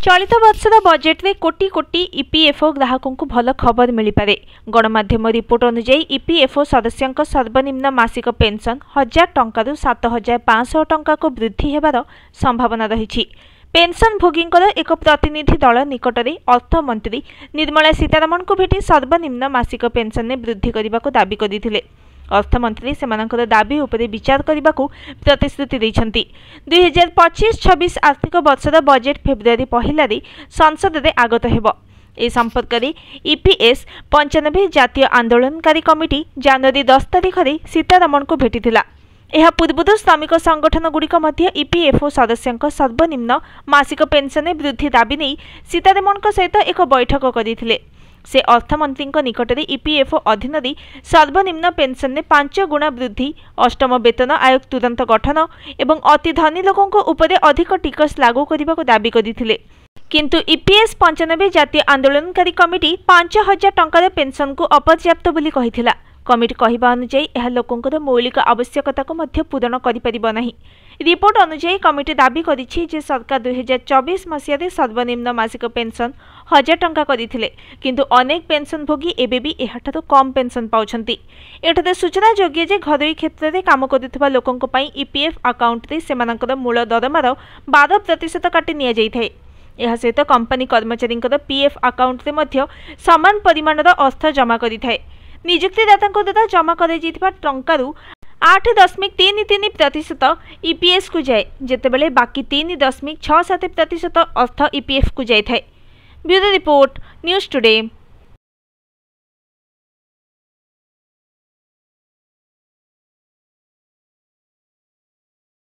चलित वर्षर बजेट में कोटी कोटी ईपीएफओ ग्राहकों को भल खबर मिल पारे। गणमाध्यम रिपोर्ट अनुसार ईपीएफओ सदस्यों सर्वनिम्न मासिक पेंशन 1000 टंका 7500 टंका को वृद्धि हेबार संभावना रही। पेंशन भोगी एक प्रतिनिधि दल निकट में अर्थमंत्री निर्मला सीतारमण को भेटी सर्वनिम्न मासिक पेंशन में वृद्धि करने को दाबी करते। अर्थमंत्री सेमानंकर दाबी उपरे विचार करने को प्रतिश्रुति देइछन्ति। 2025-26 आर्थिक वर्षर बजेट फेब्रुआरी पहला संसद में आगत हेब। ए संपर्क में ईपीएस 95 जातीय आंदोलनकारी कमिटी जनवरी 10 तारिख में सीतारमण को भेटिथिला। यह पूर्व श्रमिक संगठन गुड़िक मध्य ईपीएफओ सदस्यों सर्वनिम्न मासिक पेंशन में वृद्धि दाबी नहीं सीतारमण सहित एक बैठक करते। से अर्थमंत्री निकट में ईपीएफओ अधीन सर्वनिम्न पेंशन में 5 गुणा वृद्धि, अष्टम वेतन आयोग तुरंत गठन एवं अति धनी लोकों उपरे अधिक टिकस लागू करने को दाबी करते। किंतु ईपीएस 95 जातीय आंदोलनकारी कमिटी 5000 टंकार पेंशन को अपर्याप्त बोली कहिथिला। कमिटी कहवा अनुसार यह लोकों मौलिक आवश्यकता को मध्य पूरण करिपरिब नाही। रिपोर्ट अनुसार कमिटी दाबी करिछि जे सरकार 2024 मसीह सर्वनिम्न मासिक पेंशन 1000 टंका करथिले, किंतु अनेक पेंशन भोगी एबेबी एहाठारु कम पेंशन पाउछन्ति। एठारे सूचना योग्य जे घरोई क्षेत्र में काम करुवा लोकों पई ईपीएफ अकाउंट रे सेमानकर मूल दरमार 12% काटी निया जाइथाय। यह सहित कंपनी कर्मचारी पीएफ अकाउंट रे मध्य समान परिमाणर अर्थ जमा करिथाय। नियुक्तिदाता द्वारा जमा कर टंकारु 8.33% ईपीएस को जाए, जेतेबेले बाकी 3.67% अर्थ ईपीएफ को जाए। Bureau report, news today.